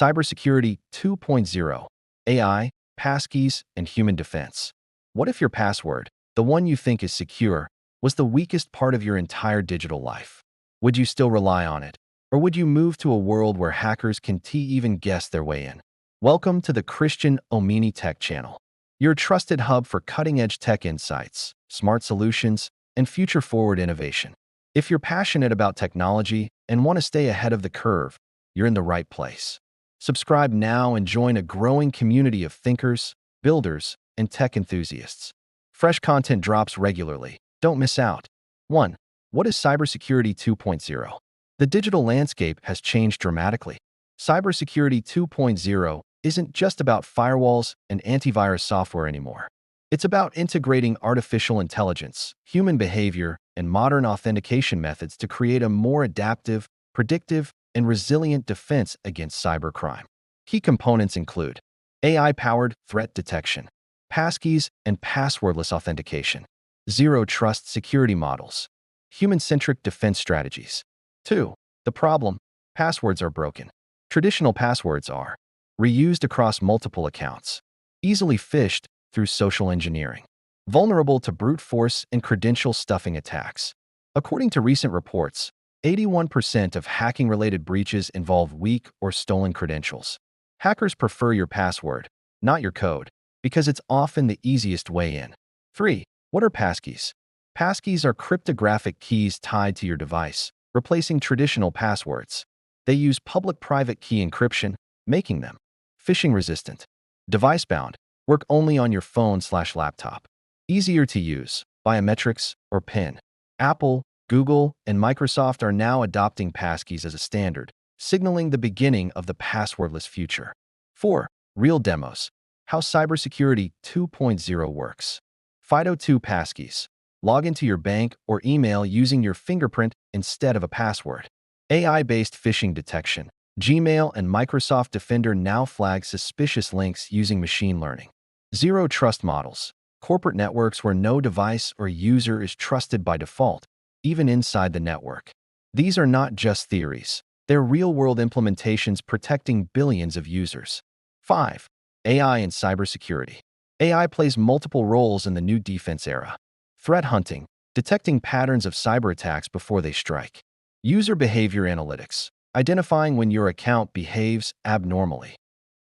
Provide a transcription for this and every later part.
Cybersecurity 2.0, AI, Passkeys, and human defense. What if your password, the one you think is secure, was the weakest part of your entire digital life? Would you still rely on it? Or would you move to a world where hackers can even guess their way in? Welcome to the Christian Omeni Tech channel, your trusted hub for cutting-edge tech insights, smart solutions, and future-forward innovation. If you're passionate about technology and want to stay ahead of the curve, you're in the right place. Subscribe now and join a growing community of thinkers, builders, and tech enthusiasts. Fresh content drops regularly. Don't miss out. 1. What is Cybersecurity 2.0? The digital landscape has changed dramatically. Cybersecurity 2.0 isn't just about firewalls and antivirus software anymore. It's about integrating artificial intelligence, human behavior, and modern authentication methods to create a more adaptive, predictive, and resilient defense against cybercrime. Key components include AI-powered threat detection, passkeys and passwordless authentication, zero-trust security models, human-centric defense strategies. 2. The problem: passwords are broken. Traditional passwords are reused across multiple accounts, easily phished through social engineering, vulnerable to brute force and credential stuffing attacks. According to recent reports, 81% of hacking-related breaches involve weak or stolen credentials. Hackers prefer your password, not your code, because it's often the easiest way in. 3. What are passkeys? Passkeys are cryptographic keys tied to your device, replacing traditional passwords. They use public-private key encryption, making them phishing-resistant, device-bound, work only on your phone/laptop. Easier to use, biometrics, or PIN. Apple, Google, and Microsoft are now adopting passkeys as a standard, signaling the beginning of the passwordless future. 4. Real demos: how Cybersecurity 2.0 works. FIDO2 passkeys: log into your bank or email using your fingerprint instead of a password. AI-based phishing detection: Gmail and Microsoft Defender now flag suspicious links using machine learning. Zero-trust models: corporate networks where no device or user is trusted by default, even inside the network. These are not just theories. They're real-world implementations protecting billions of users. 5. AI and cybersecurity. AI plays multiple roles in the new defense era. Threat hunting: detecting patterns of cyberattacks before they strike. User behavior analytics: identifying when your account behaves abnormally.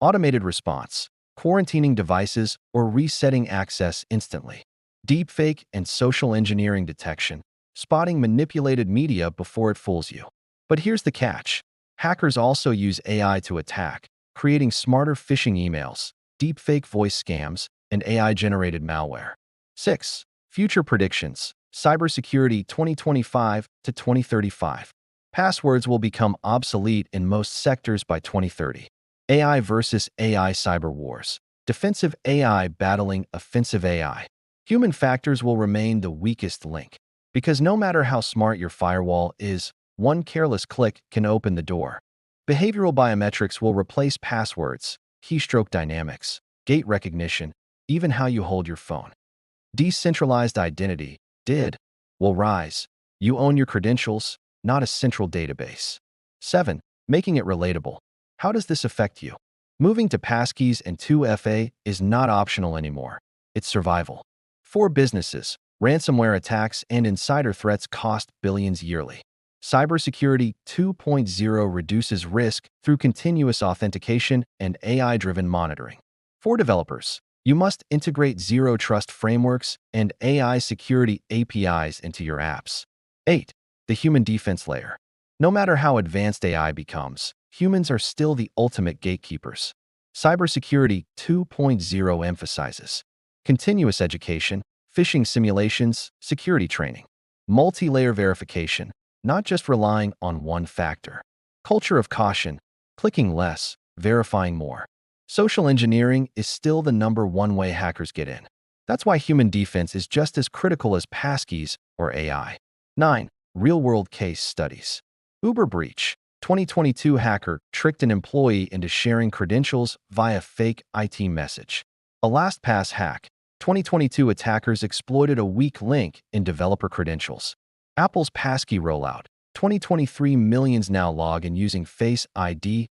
Automated response: quarantining devices or resetting access instantly. Deepfake and social engineering detection: spotting manipulated media before it fools you. But here's the catch: hackers also use AI to attack, creating smarter phishing emails, deepfake voice scams, and AI-generated malware. 6. Future predictions: Cybersecurity 2025 to 2035. Passwords will become obsolete in most sectors by 2030. AI versus AI cyber wars: defensive AI battling offensive AI. Human factors will remain the weakest link, because no matter how smart your firewall is, one careless click can open the door. Behavioral biometrics will replace passwords, keystroke dynamics, gait recognition, even how you hold your phone. Decentralized identity, DID, will rise. You own your credentials, not a central database. 7. Making it relatable: how does this affect you? Moving to passkeys and 2FA is not optional anymore. It's survival. For businesses, ransomware attacks and insider threats cost billions yearly. Cybersecurity 2.0 reduces risk through continuous authentication and AI-driven monitoring. For developers, you must integrate zero-trust frameworks and AI security APIs into your apps. 8. The human defense layer: no matter how advanced AI becomes, humans are still the ultimate gatekeepers. Cybersecurity 2.0 emphasizes continuous education, phishing simulations, security training, multi-layer verification, not just relying on one factor. Culture of caution: clicking less, verifying more. Social engineering is still the #1 way hackers get in. That's why human defense is just as critical as passkeys or AI. 9. Real-world case studies. Uber breach: 2022 hacker tricked an employee into sharing credentials via fake IT message. A LastPass hack: 2022 attackers exploited a weak link in developer credentials. Apple's passkey rollout: 2023 millions now log in using Face ID,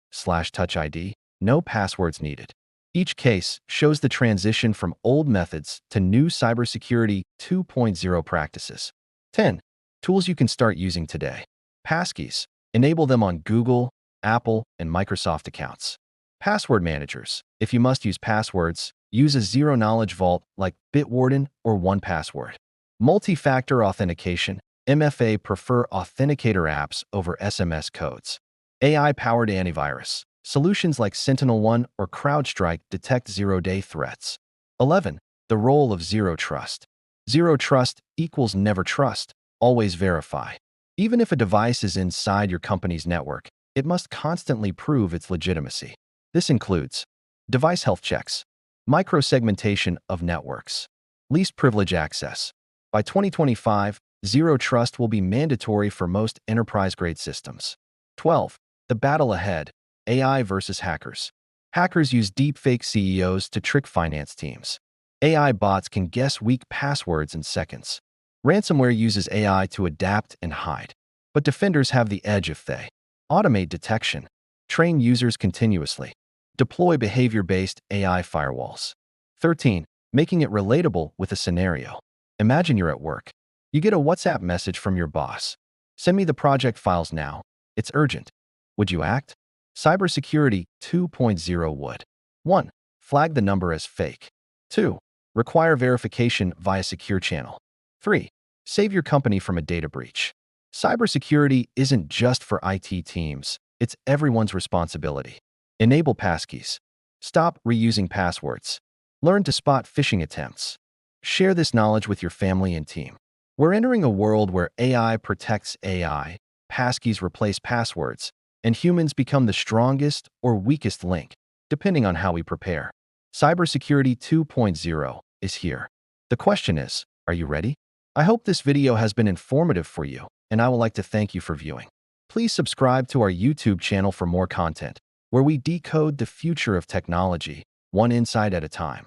Touch ID, no passwords needed. Each case shows the transition from old methods to new cybersecurity 2.0 practices. 10. Tools you can start using today. Passkeys. Enable them on Google, Apple, and Microsoft accounts. Password managers. If you must use passwords, use a zero-knowledge vault like Bitwarden or 1Password. Multi-factor authentication. MFA prefer authenticator apps over SMS codes. AI-powered antivirus. Solutions like SentinelOne or CrowdStrike detect zero-day threats. 11. The role of zero trust. Zero trust equals never trust, always verify. Even if a device is inside your company's network, it must constantly prove its legitimacy. This includes device health checks, micro-segmentation of networks, least privilege access. By 2025, zero trust will be mandatory for most enterprise-grade systems. 12. The battle ahead. AI versus hackers. Hackers use deepfake CEOs to trick finance teams. AI bots can guess weak passwords in seconds. Ransomware uses AI to adapt and hide. But defenders have the edge if they automate detection, train users continuously, deploy behavior-based AI firewalls. 13. Making it relatable with a scenario. Imagine you're at work. You get a WhatsApp message from your boss. Send me the project files now. It's urgent. Would you act? Cybersecurity 2.0 would. 1. Flag the number as fake. 2. Require verification via secure channel. 3. Save your company from a data breach. Cybersecurity isn't just for IT teams, it's everyone's responsibility. Enable passkeys. Stop reusing passwords. Learn to spot phishing attempts. Share this knowledge with your family and team. We're entering a world where AI protects AI, passkeys replace passwords, and humans become the strongest or weakest link, depending on how we prepare. Cybersecurity 2.0 is here. The question is, are you ready? I hope this video has been informative for you, and I would like to thank you for viewing. Please subscribe to our YouTube channel for more content, where we decode the future of technology, one insight at a time.